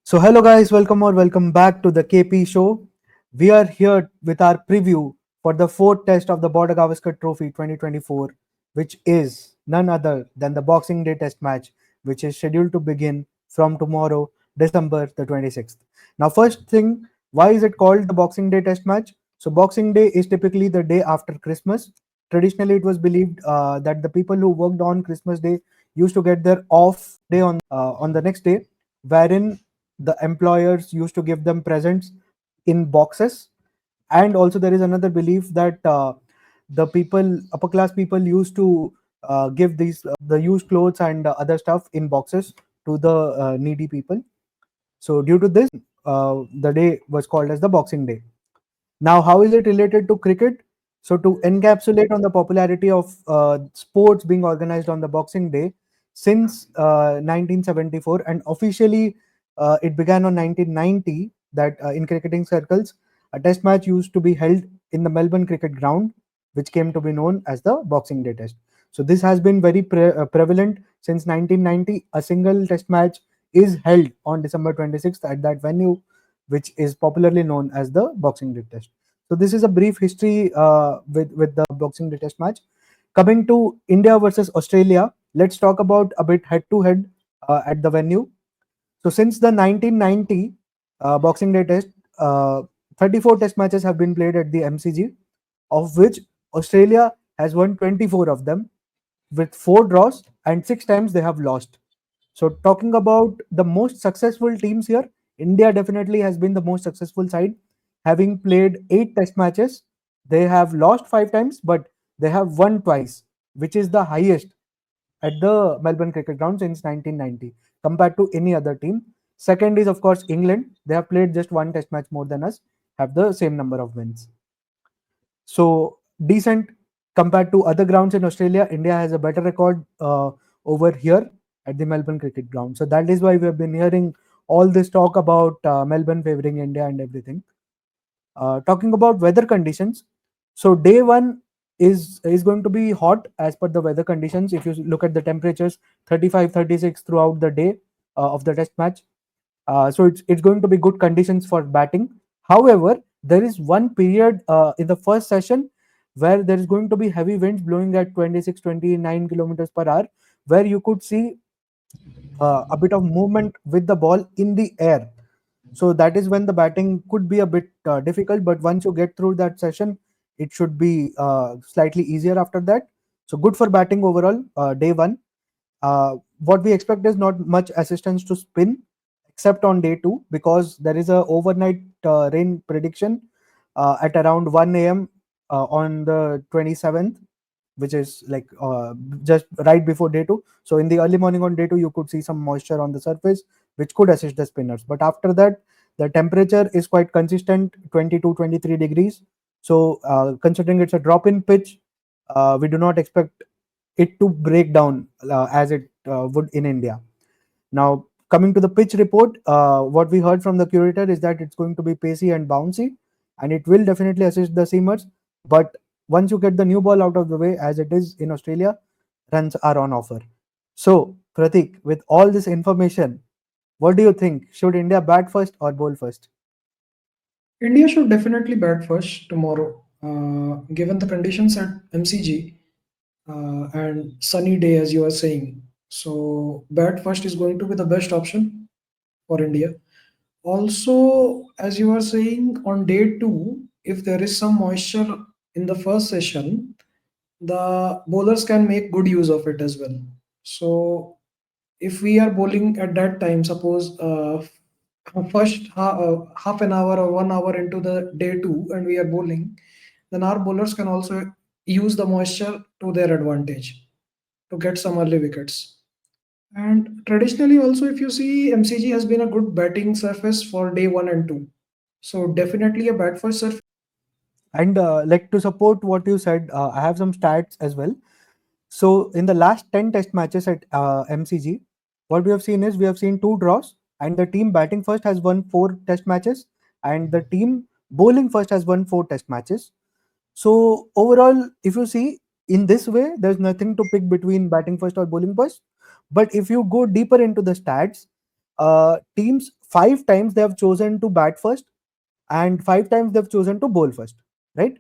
So, hello guys, welcome back to the KP show. We are here with our preview for the fourth test of the Border Gavaskar Trophy 2024, which is none other than the Boxing Day test match, which is scheduled to begin from tomorrow, December the 26th. Now, first thing, why is it called the Boxing Day test match? So, Boxing Day is typically the day after Christmas. Traditionally, it was believed that the people who worked on Christmas Day used to get their off day on the next day, wherein the employers used to give them presents in boxes. And also there is another belief that the people upper class people used to give these the used clothes and other stuff in boxes to the needy people. So due to this, the day was called as the Boxing Day. Now, how is it related to cricket? So, to encapsulate on the popularity of sports being organized on the Boxing Day since 1974, and officially it began on 1990, that in cricketing circles, a test match used to be held in the Melbourne Cricket Ground, which came to be known as the Boxing Day Test. So, this has been very prevalent since 1990. A single test match is held on December 26th at that venue, which is popularly known as the Boxing Day Test. So this is a brief history with the Boxing Day Test match. Coming to India versus Australia, let's talk about a bit head to head at the venue. So since the 1990 Boxing Day Test, uh, 34 Test matches have been played at the MCG, of which Australia has won 24 of them with 4 draws and 6 times they have lost. So talking about the most successful teams here, India definitely has been the most successful side, having played 8 test matches. They have lost 5 times, but they have won twice, which is the highest at the Melbourne Cricket Ground since 1990 compared to any other team. Second is of course England. They have played just 1 test match more than us, have the same number of wins. So decent compared to other grounds in Australia. India has a better record over here at the Melbourne Cricket Ground. So that is why we have been hearing all this talk about Melbourne favoring India and everything. Talking about weather conditions, so day one is going to be hot as per the weather conditions. If you look at the temperatures, 35, 36 throughout the day of the test match. So it's going to be good conditions for batting. However, there is one period in the first session where there is going to be heavy winds blowing at 26, 29 kilometers per hour, where you could see a bit of movement with the ball in the air. So that is when the batting could be a bit difficult, but once you get through that session, it should be slightly easier after that. So good for batting overall, day one. What we expect is not much assistance to spin except on day two, because there is a overnight rain prediction at around 1 a.m. On the 27th, which is like just right before day two. So in the early morning on day two, you could see some moisture on the surface, which could assist the spinners. But after that, the temperature is quite consistent, 22, 23 degrees. So considering it's a drop in pitch, we do not expect it to break down as it would in India. Now, coming to the pitch report, what we heard from the curator is that it's going to be pacey and bouncy, and it will definitely assist the seamers. But once you get the new ball out of the way, as it is in Australia, runs are on offer. So, Pratik, with all this information, what do you think? Should India bat first or bowl first? India should definitely bat first tomorrow, given the conditions at MCG and sunny day, as you are saying. So, bat first is going to be the best option for India. Also, as you are saying, on day two, if there is some moisture in the first session, the bowlers can make good use of it as well. So, if we are bowling at that time, suppose half an hour or 1 hour into the day two, and we are bowling, then our bowlers can also use the moisture to their advantage to get some early wickets. And traditionally, also, if you see, MCG has been a good batting surface for day one and two. So definitely a bat first surface. And like to support what you said, I have some stats as well. So in the last 10 test matches at MCG, what we have seen is we have seen 2 draws, and the team batting first has won 4 test matches, and the team bowling first has won 4 test matches. So overall, if you see in this way, there's nothing to pick between batting first or bowling first. But if you go deeper into the stats, teams 5 times they have chosen to bat first, and 5 times they've chosen to bowl first, right?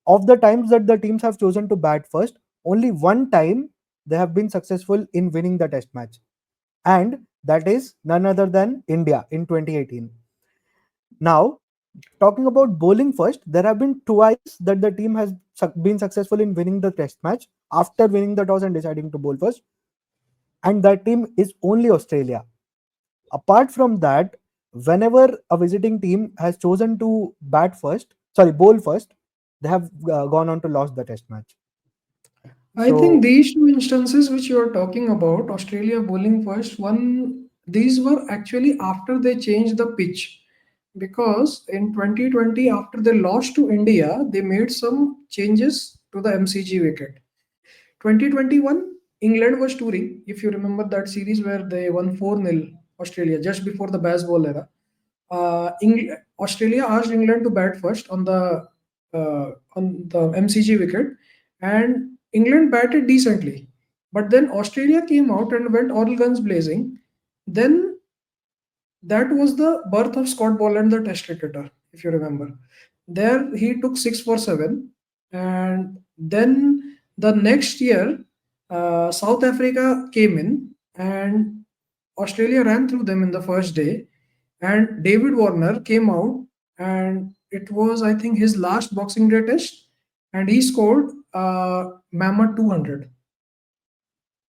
Of the times that the teams have chosen to bat first, only one time they have been successful in winning the test match, and that is none other than India in 2018. Now, talking about bowling first, there have been twice that the team has been successful in winning the test match after winning the toss and deciding to bowl first, and that team is only Australia. Apart from that, whenever a visiting team has chosen to bowl first, they have gone on to lose the test match. I think So, these two instances which you are talking about, Australia bowling first, these were actually after they changed the pitch. Because in 2020, after they lost to India, they made some changes to the MCG wicket. 2021, England was touring. If you remember that series where they won 4-0 Australia just before the baseball era. Australia asked England to bat first on the MCG wicket, and England batted decently. But then Australia came out and went all guns blazing. Then that was the birth of Scott Boland, the Test cricketer, if you remember. There he took 6 for 7, and then the next year, South Africa came in, and Australia ran through them in the first day. And David Warner came out, and it was, I think, his last Boxing Day test, and he scored mammoth 200.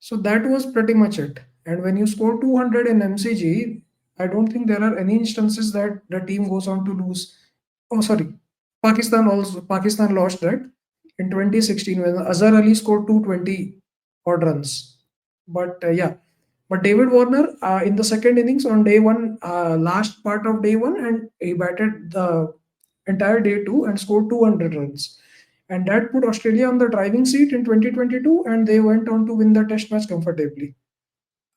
So that was pretty much it. And when you score 200 in MCG, I don't think there are any instances that the team goes on to lose. Oh, sorry. Pakistan lost that in 2016 when Azhar Ali scored 220 odd runs. But yeah, but David Warner in the second innings on day one, last part of day one, and he batted the entire day two and scored 200 runs. And that put Australia on the driving seat in 2022, and they went on to win the test match comfortably.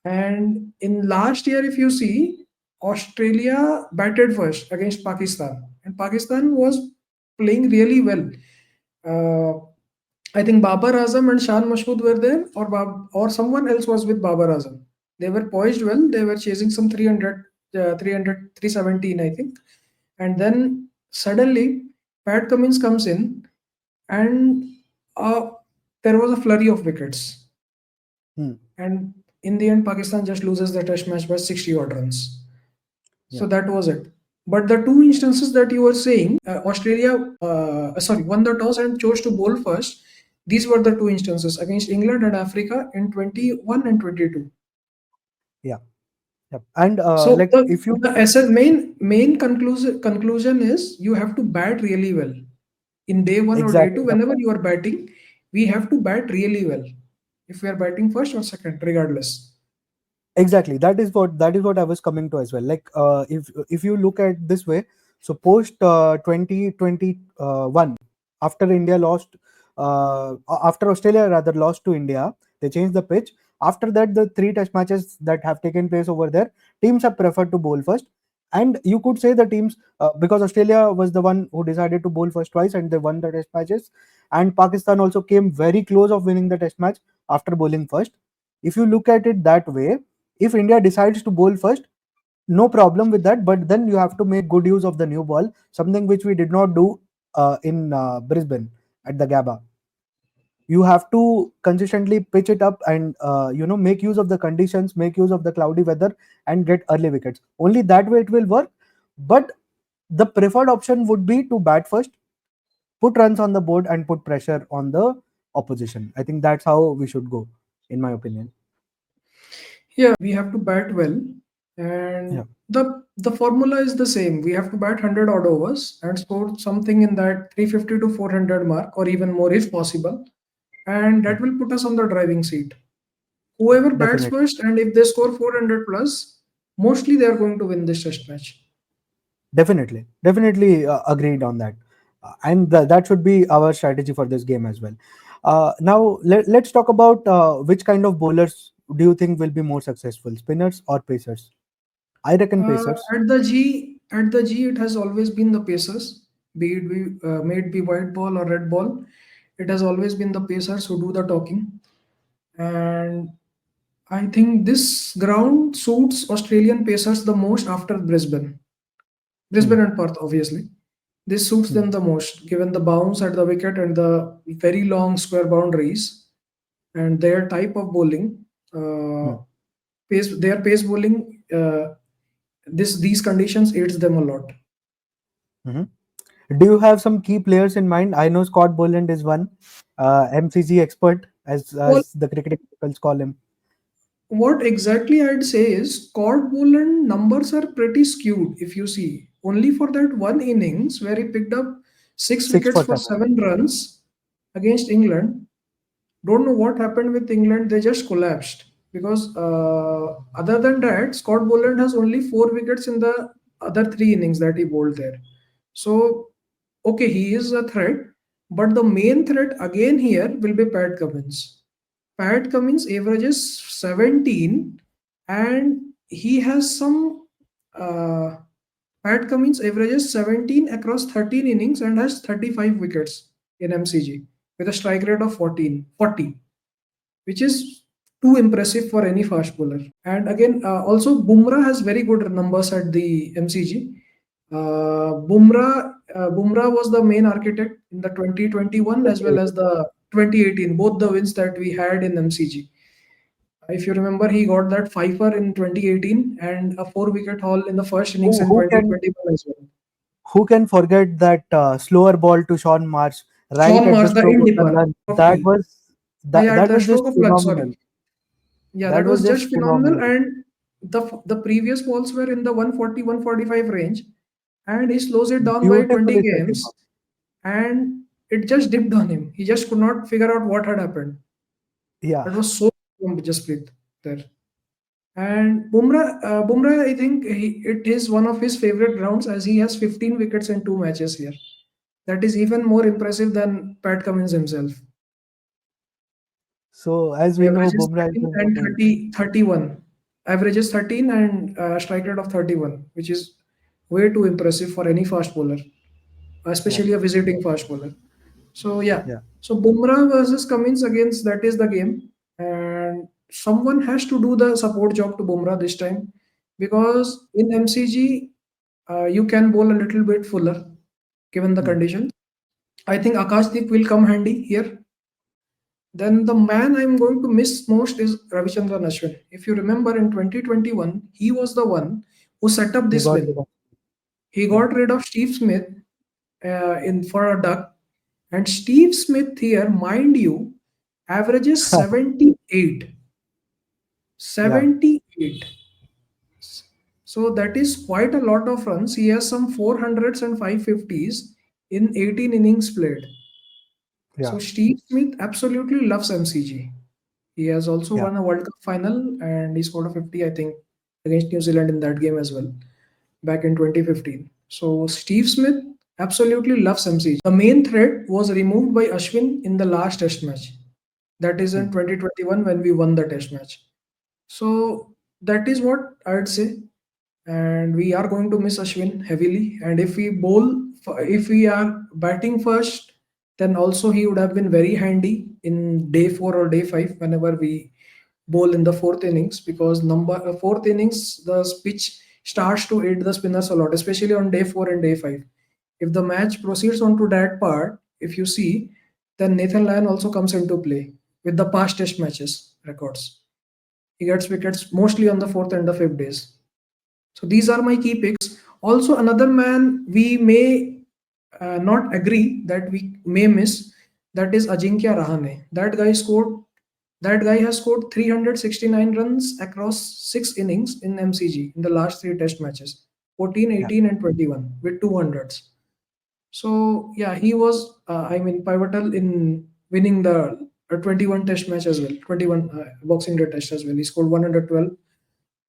And in last year, if you see, Australia batted first against Pakistan, and Pakistan was playing really well. Uh, I think Babar Azam and Shan Mashmood were there, or someone else was with Babar Azam. They were poised well. They were chasing some 300, 300, 317, I think. And then suddenly, Pat Cummins comes in, and uh, there was a flurry of wickets. hmm, And in the end, Pakistan just loses the test match by 60 odd runs. yeah, So that was it. But the two instances that you were saying, Australia, won the toss and chose to bowl first. These were the two instances against England and Africa in 21 and 22. yeah, yeah. And So like if you the main conclusion is you have to bat really well in day one or day exactly two. Whenever you are batting, we have to bat really well. If we are batting first or second, regardless. exactly that is what I was coming to as well. Like if you look at this way, so post 2021, after India lost after Australia rather lost to India, they changed the pitch. After that, the three test matches that have taken place over there, teams have preferred to bowl first. And you could say the teams, because Australia was the one who decided to bowl first twice and they won the test matches, and Pakistan also came very close of winning the test match after bowling first. If you look at it that way, if India decides to bowl first, no problem with that. But then you have to make good use of the new ball, something which we did not do in Brisbane at the Gabba. You have to consistently pitch it up and make use of the conditions, make use of the cloudy weather, and get early wickets. Only that way it will work. But the preferred option would be to bat first, put runs on the board, and put pressure on the opposition. I think that's how we should go, in my opinion. Yeah, we have to bat well, Yeah. and the formula is the same. We have to bat 100 odd overs and score something in that 350 to 400 mark, or even more if possible, and Yeah. that will put us on the driving seat. Whoever bats Definitely. first, and if they score 400 plus, mostly they are going to win this test match. Definitely agreed on that. And that should be our strategy for this game as well. Now, let's talk about which kind of bowlers do you think will be more successful, spinners or pacers? I reckon pacers. At the G, it has always been the pacers, may it be white ball or red ball. It has always been the pacers who do the talking, and I think this ground suits Australian pacers the most after Brisbane. Hmm. Brisbane and Perth, obviously. This suits Hmm. them the most, given the bounce at the wicket and the very long square boundaries and their type of bowling. Uh, Hmm. their pace bowling. These conditions aids them a lot. Mhm. Do you have some key players in mind? I know Scott Boland is one, MCG expert, Well, as the cricketing circles call him. what exactly I'd say is Scott Boland numbers are pretty skewed if you see. Only for that one innings where he picked up six Six wickets for for seven. 7 runs against England. Don't know what happened with England. They just collapsed because other than that, Scott Boland has only 4 wickets in the other 3 innings that he bowled there. So okay, he is a threat, but the main threat again here will be Pat Cummins. Pat Cummins averages 17, and he has some. Uh, Pat Cummins averages 17 across 13 innings and has 35 wickets in MCG with a strike rate of 40, which is too impressive for any fast bowler. And again, also Bumrah has very good numbers at the MCG. Bumrah was the main architect in the 2021 as well as the 2018, both the wins that we had in MCG. If you remember, he got that fifer in 2018 and a 4 wicket haul in the first innings Who in who can 2021 as well. who can forget that slower ball to Sean Marsh right Sean at the Marsh, the stroke in of the dipper, lunch? That totally. was Yeah, at that the was just stroke of lunch, sorry. phenomenal. Yeah, That that was was just just phenomenal. phenomenal. And the previous balls were in the 140, 145 range, and he slows it down by 20 Beautifully set him games, up. and it just dipped on him. He just could not figure out what had happened. Yeah. That was so just there. And Bumrah, I think it is one of his favorite grounds as he has 15 wickets in 2 matches here. That is even more impressive than Pat Cummins himself. So as we know, Averages Bumrah is 13 going to and be. 31. Averages 13 and strike rate of 31, which is way too impressive for any fast bowler, Yeah. especially a visiting fast bowler. So yeah, Yeah. so Bumrah versus Cummins against that is the game, and someone has to do the support job to Bumrah this time because in MCG you can bowl a little bit fuller given the Hmm. conditions. I think Akashdeep will come handy here. Then the man I'm going to miss most is Ravichandran Ashwin. If you remember in 2021, he was the one who set up He this got rid win. of. He Yeah. got rid of Steve Smith in for a duck, and Steve Smith here, mind you, averages 78. Yeah. 78. So that is quite a lot of runs. He has some 400s and 550s in 18 innings played. Yeah. So Steve Smith absolutely loves MCG. He has also Yeah. won a World Cup final and he scored a 50, I think, against New Zealand in that game as well, back in 2015. So Steve Smith absolutely loves MCG. The main threat was removed by Ashwin in the last test match. That is Hmm. in 2021 when we won the test match. So that is what I'd say. And we are going to miss Ashwin heavily. And if we are batting first, then also he would have been very handy in day 4 or day 5 whenever we bowl in the fourth innings because fourth innings the pitch starts to aid the spinners a lot, especially on day 4 and day 5. If the match proceeds on to that part, if you see, then Nathan Lyon also comes into play with the past test matches records. He gets wickets mostly on the fourth and the fifth days. So these are my key picks. Also, another man we may not agree that we may miss, that is Ajinkya Rahane. That guy has scored 369 runs across 6 innings in MCG in the last 3 test matches, 14, Yeah. 18, and 21 with 200s. So yeah, he was pivotal in winning the 21 test match as well, 21 Boxing Day test as well. He scored 112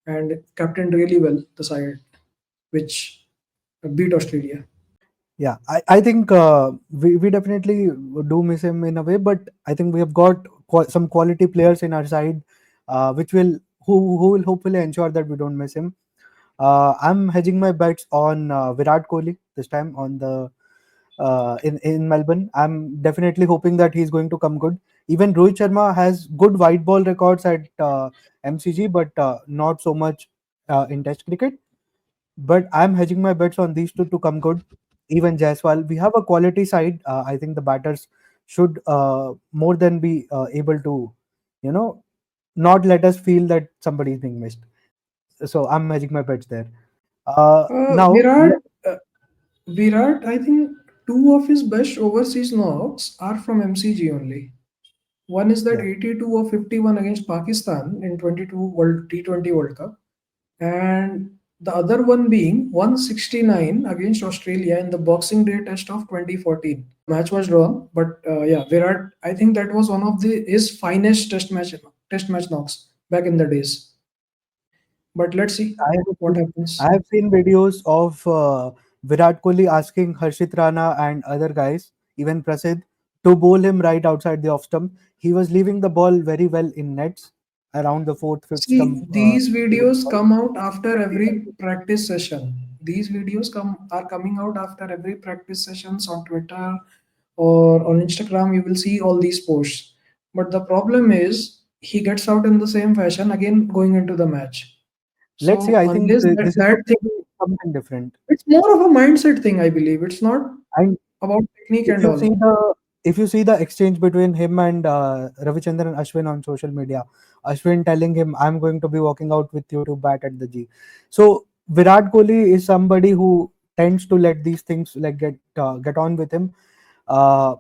and captained really well the side, which beat Australia. Yeah, I think we definitely do miss him in a way, but I think we have got some quality players in our side, which will who will hopefully ensure that we don't miss him. I'm hedging my bets on Virat Kohli this time on the in Melbourne. I'm definitely hoping that he's going to come good. Even Rohit Sharma has good white ball records at MCG, but not so much in Test cricket. But I'm hedging my bets on these two to come good. Even Jaiswal, we have a quality side. I think the batters should more than be able to, you know, not let us feel that somebody is being missed. So I'm hedging my bets there. Now, Virat, uh, Virat, I think two of his best overseas knocks are from MCG only. One is that yeah, 82 of 51 against Pakistan in 22 World T20 World Cup, and the other one being 169 against Australia in the Boxing Day Test of 2014. Match was drawn, but yeah, Virat. I think that was one of his finest Test match knocks back in the days. But let's see I have what seen, I happens. have seen videos of Virat Kohli asking Harshit Rana and other guys, even Prasid, to bowl him right outside the off stump. He was leaving the ball very well in nets around the fourth, fifth See, stump. these videos come out after every practice session. These videos are coming out after every practice sessions on Twitter or on Instagram. You will see all these posts. But the problem is he gets out in the same fashion again going into the match. Let's see. So I think unless that, this is that going thing, to be something different. it's more of a mindset thing, I believe. It's not And about technique if and you all. see the if you see the exchange between him and Ravichandran Ashwin on social media, Ashwin telling him, "I'm going to be walking out with you to bat at the G." So Virat Kohli is somebody who tends to let these things like get on with him, uh,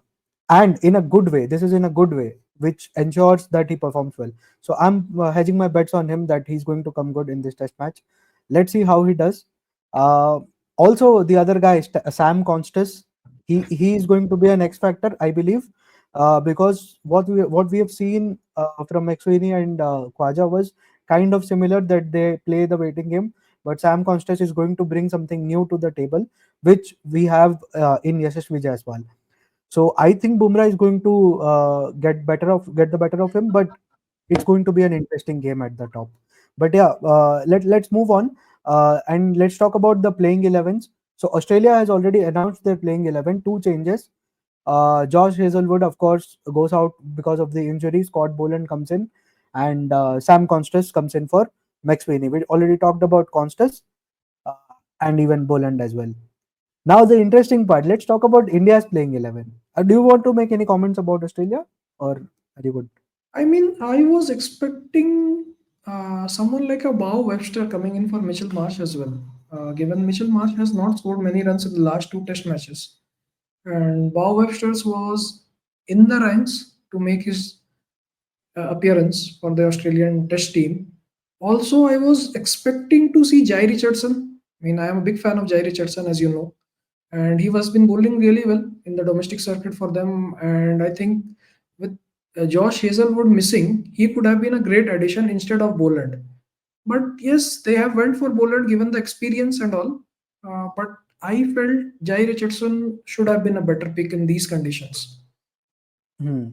and in a good way. This is in a good way, which ensures that he performs well. So I'm hedging my bets on him that he's going to come good in this test match. Let's see how he does. Uh, Also, the other guy, Sam Constas, he is going to be an X factor, I believe, because what we have seen from McSweeney and Khwaja was kind of similar, that they play the waiting game. But Sam Constas is going to bring something new to the table, which we have in Yashasvi Jaiswal. So I think Bumrah is going to get the better of him, but it's going to be an interesting game at the top. But yeah, let's move on and let's talk about the playing 11s. So Australia has already announced their playing 11. Two changes. Josh Hazelwood, of course, goes out because of the injury. Scott Boland comes in, and Sam Constas comes in for McSweeney. We already talked about Constas uh, and even Boland as well. Now the interesting part. Let's talk about India's playing 11. Do you want to make any comments about Australia, or are you good? I mean, I was expecting someone like a Bow Webster coming in for Mitchell Marsh as well. Given Mitchell Marsh has not scored many runs in the last two Test matches, and Bow Webster's was in the ranks to make his appearance for the Australian Test team. Also, I was expecting to see Jai Richardson. I mean, I am a big fan of Jai Richardson, as you know, and he has been bowling really well in the domestic circuit for them. And I think with Josh Hazelwood missing, he could have been a great addition instead of Boland. But yes, they have went for Boland given the experience and all. But I felt Jai Richardson should have been a better pick in these conditions. Hmm.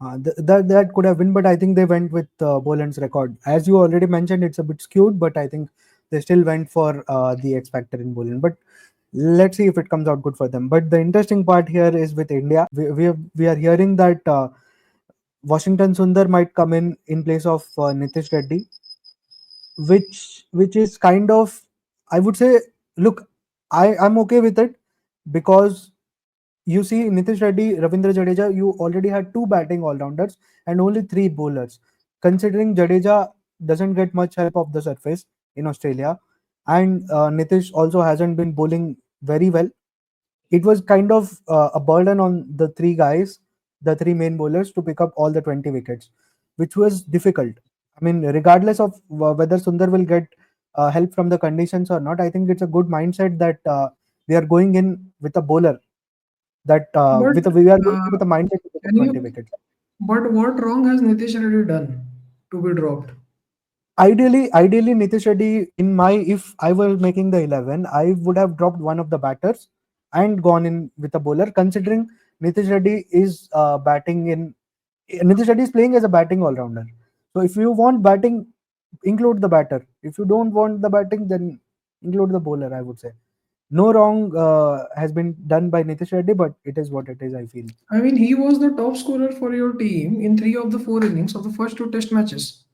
That could have been, but I think they went with Boland's record. As you already mentioned, it's a bit skewed, but I think they still went for the X factor in Boland. But let's see if it comes out good for them. But the interesting part here is with India. We are hearing that Washington Sundar might come in place of Nitish Reddy, which is kind of, I would say, look, I'm okay with it, because you see Nitish Reddy, Ravindra Jadeja, you already had two batting all-rounders and only three bowlers. Considering Jadeja doesn't get much help off the surface in Australia, and Nitish also hasn't been bowling very well, it was kind of a burden on the three guys, the three main bowlers, to pick up all the 20 wickets, which was difficult. I mean, regardless of whether Sundar will get help from the conditions or not, I think it's a good mindset that we are going in with a bowler that But we are going uh, with a mindset to pick up can 20 you? wickets. But what wrong has Nitish Reddy done to be dropped? Ideally, Nitish Reddy, in my, if I were making the 11, I would have dropped one of the batters and gone in with a bowler. Considering Nitish Reddy is batting in, Nitish Reddy is playing as a batting all rounder. So if you want batting, include the batter. If you don't want the batting, then include the bowler, I would say. No wrong has been done by Nitish Reddy, but it is what it is, I feel. I mean, he was the top scorer for your team in three of the four innings of the first two test matches.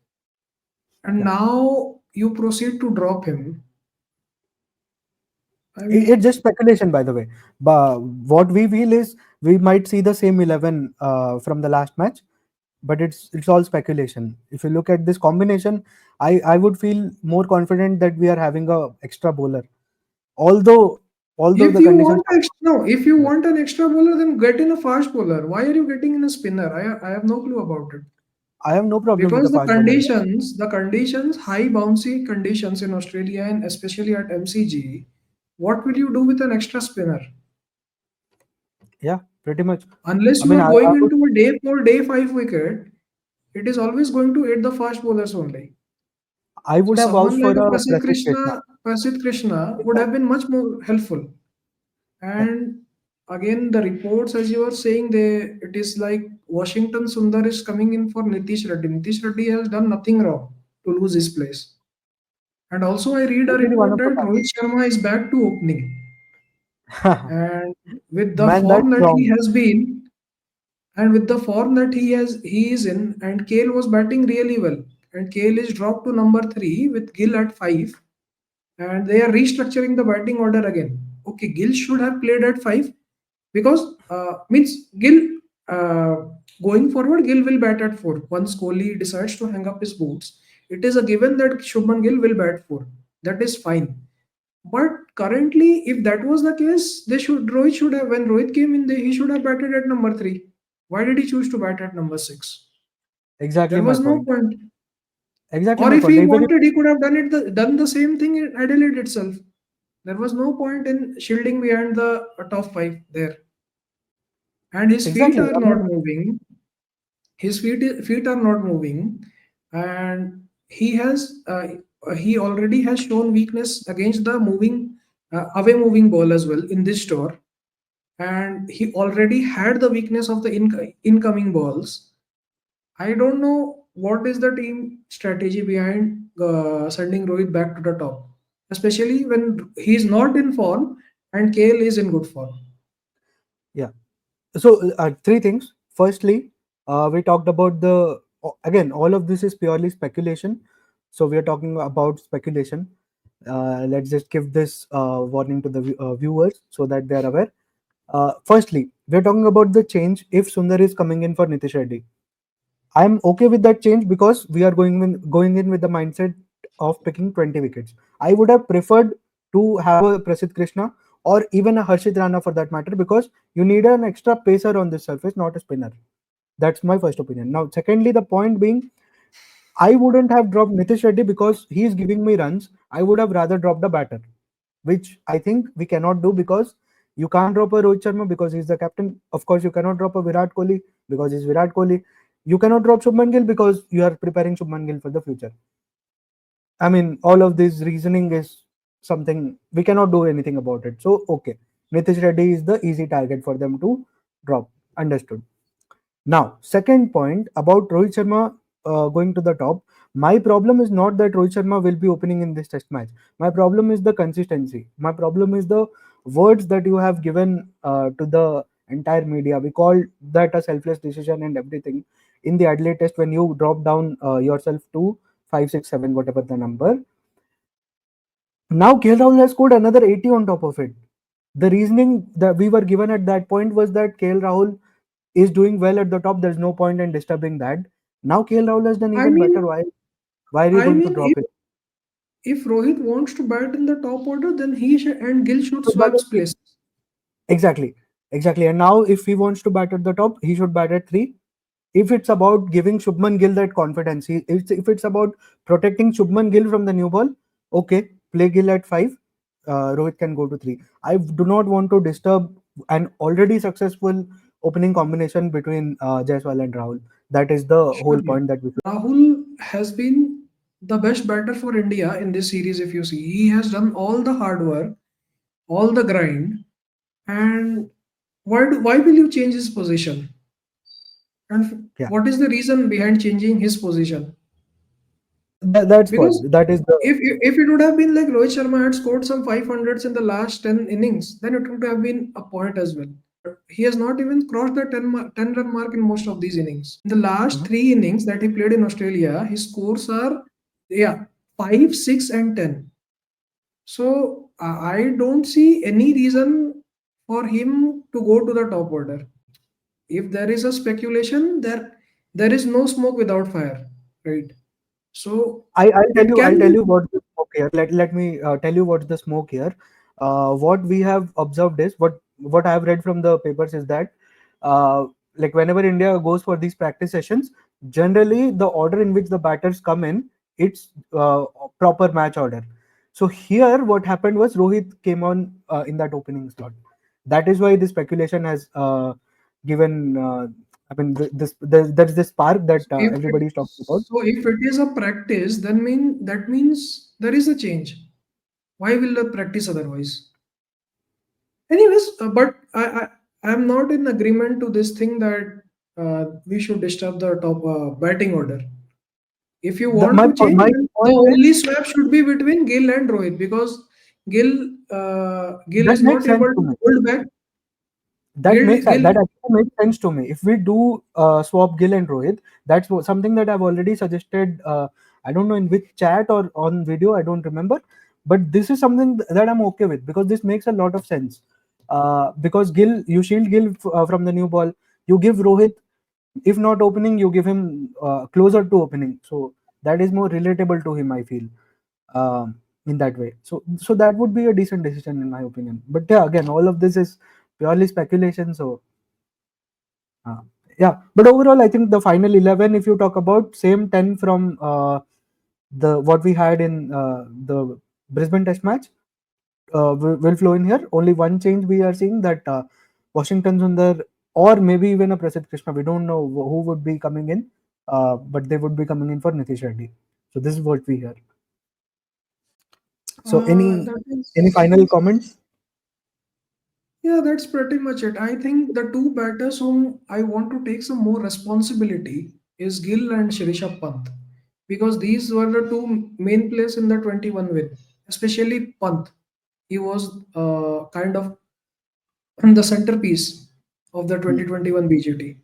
And Yeah. now you proceed to drop him. I It's mean, just speculation, by the way. But what we feel is we might see the same 11 from the last match, but it's all speculation. If you look at this combination, I would feel more confident that we are having a extra bowler. Although although if the you conditions want are no, if you yeah, want an extra bowler, then get in a fast bowler. Why are you getting in a spinner? I have no clue about it. I have no problem with Because the fast bowler. the conditions, high bouncy conditions in Australia and especially at MCG, what will you do with an extra spinner? Yeah, pretty much. Unless I you mean, are I going would into a day 4, day 5 wicket, it is always going to hit the fast bowlers only. I So would have vouched someone for like a a Prasidh Krishna. Prasidh Krishna would have Exactly. been much more helpful. Yeah, And again, the reports, as you are saying, it is like Washington Sundar is coming in for Nitish Reddy. Nitish Reddy has done nothing wrong to lose his place. And also, I read a literally one report of the that Rohit Sharma is back to opening. best. And with the Man, that's form that he wrong. has been, and with the form that he is in, and Kale was batting really well. And Kale is dropped to number three with Gill at five, and they are restructuring the batting order again. Okay, Gill should have played at five because means Gill uh, going forward, Gill will bat at four. Once Kohli decides to hang up his boots, it is a given that Shubman Gill will bat four. That is fine. But currently, if that was the case, they should Rohit should have when Rohit came in, he should have batted at number three. Why did he choose to bat at number six? Exactly There my was no point. point. Exactly Or my if point. he Even if wanted, he could have done the same thing in Adelaide itself. There was no point in shielding behind the top five there. And his feet exactly, are I mean, not moving. Feet are not moving, and he already has shown weakness against the moving away moving ball as well in this tour, and he already had the weakness of the incoming balls. I don't know what is the team strategy behind sending Rohit back to the top, especially when he is not in form and KL is in good form. yeah. So three things. Firstly, we talked about again, all of this is purely speculation. So we are talking about speculation. Let's just give this warning to the viewers so that they are aware. Firstly, we are talking about the change if Sundar is coming in for Nitish Reddy. I'm okay with that change because we are going in with the mindset of picking 20 wickets. I would have preferred to have a Prasidh Krishna or even a Harshit Rana for that matter because you need an extra pacer on this surface, not a spinner. That's my first opinion. Now, secondly, the point being, I wouldn't have dropped Nitish Reddy because he is giving me runs. I would have rather dropped a batter, which I think we cannot do because you can't drop a Rohit Sharma because he's the captain. Of course, you cannot drop a Virat Kohli because he's Virat Kohli. You cannot drop Shubman Gill because you are preparing Shubman Gill for the future. I mean, all of this reasoning is something we cannot do anything about it. So, okay, Nitish Reddy is the easy target for them to drop. Understood. Now, second point about Rohit Sharma going to the top. My problem is not that Rohit Sharma will be opening in this test match. My problem is the consistency. My problem is the words that you have given to the entire media. We call that a selfless decision and everything. In the Adelaide test, when you drop down yourself to 5, 6, 7, whatever the number, now KL Rahul has scored another 80 on top of it. The reasoning that we were given at that point was that KL Rahul is doing well at the top. There's no point in disturbing that. Now KL Rahul has done I even better. mean, Why are you I going to mean, drop it? if Rohit wants to bat in the top order, then and Gill should Should bat swap at three. places. Exactly. Exactly. And now if he wants to bat at the top, he should bat at three. If it's about giving Shubman Gill that confidence, if it's about protecting Shubman Gill from the new ball, okay, play Gill at five. Rohit can go to three. I do not want to disturb an already successful opening combination between Jaiswal and Rahul. That is the whole Surely. point that we should. Rahul has been the best batter for India in this series, if you see. He has done all the hard work, all the grind, and why will you change his position? And Yeah. what is the reason behind changing his position? That's what, Because that is the. if it would have been like Rohit Sharma had scored some 500s in the last 10 innings, then it would have been a point as well. He has not even crossed the 10 run mark in most of these innings. In the last Mhm. three innings that he played in Australia, his scores are, yeah, 5, 6, and 10. So I don't see any reason for him to go to the top order. If there is a speculation, there is no smoke without fire, right? So it I'll can tell be. you what the smoke here. Let me tell you what's the smoke here. What we have observed is what I have read from the papers is that uh, like whenever India goes for these practice sessions, generally the order in which the batters come in, it's proper match order. So here, what happened was Rohit came on in that opening slot. That is why the speculation has given. I mean, there's this spark that If it, everybody is talking about. so if it is a practice, then that means there is a change. Why will the practice otherwise? Anyways, but I am not in agreement to this thing that we should disturb the top batting order. If you want to change, My then the point is only swap should be between Gill and Rohit because Gill that is makes not sense able to to me. hold back. That Gill, actually makes sense to me. If we do swap Gill and Rohit, that's something that I've already suggested. I don't know in which chat or on video. I don't remember, but this is something that I'm okay with because this makes a lot of sense. Because Gill, you shield Gill from the new ball. You give Rohit, if not opening, you give him closer to opening. So that is more relatable to him. I feel in that way. So that would be a decent decision in my opinion. But yeah, again, all of this is purely speculation. So uh, yeah, but overall, I think the final 11, if you talk about same 10 from the what we had in the Brisbane Test match, will flow in here. Only one change we are seeing that Washington Sundar or maybe even a Prasidh Krishna. We don't know who would be coming in, but they would be coming in for Nitish Reddy. So this is what we hear. So that any is. final comments? Yeah, that's pretty much it. I think the two batters whom I want to take some more responsibility is Gill and Rishabh Pant because these were the two main players in the 21 win, especially Pant. He was kind of the centerpiece of the Hmm. 2021 BGT.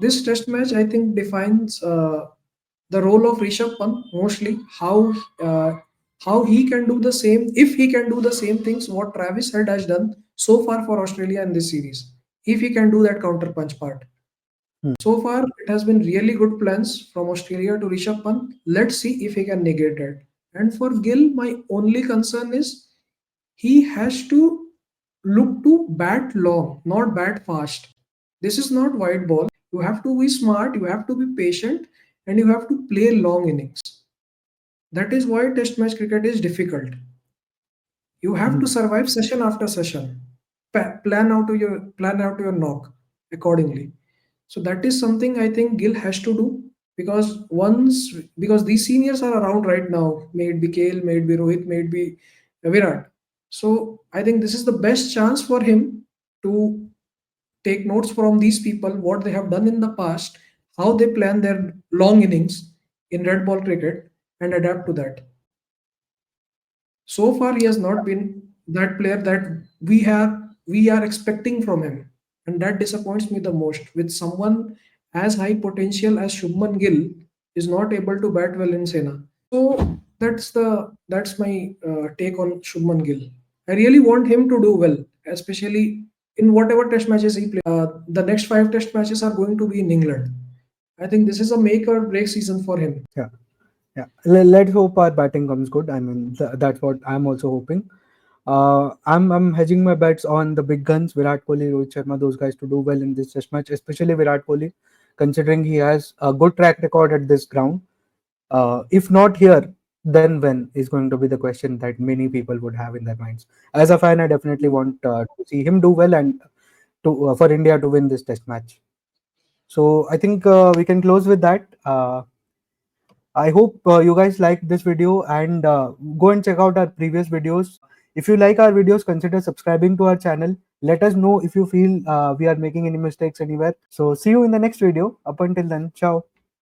This test match, I think, defines the role of Rishabh Pant mostly how he can do the same if he can do the same things what Travis Head has done so far for Australia in this series. If he can do that counter punch part. Hmm. So far, it has been really good plans from Australia to Rishabh Pant. Let's see if he can negate it. And for Gill, my only concern is he has to look to bat long, not bat fast. This is not white ball. You have to be smart, you have to be patient, and you have to play long innings. That is why Test match cricket is difficult. You have to Hmm. survive session after session. Plan out your knock accordingly. So that is something I think Gill has to do because these seniors are around right now. May it be Kale, may it be Rohit, may it be Virat. So I think this is the best chance for him to take notes from these people, what they have done in the past, how they plan their long innings in red ball cricket, and adapt to that. So far, he has not been that player that we are expecting from him, and that disappoints me the most. With someone as high potential as Shubman Gill is not able to bat well in Sena. So that's my take on Shubman Gill. I really want him to do well, especially in whatever test matches he plays. The next five test matches are going to be in England. I think this is a make or break season for him. Yeah. Yeah, let's hope our batting comes good. I mean, that's what I'm also hoping. I'm hedging my bets on the big guns, Virat Kohli, Rohit Sharma, those guys to do well in this Test match, especially Virat Kohli, considering he has a good track record at this ground. If not here, then when is going to be the question that many people would have in their minds. As a fan, I definitely want to see him do well and to for India to win this Test match. So I think we can close with that. I hope you guys like this video and go and check out our previous videos. If you like our videos, consider subscribing to our channel. Let us know if you feel we are making any mistakes anywhere. So see you in the next video. Up until then, ciao.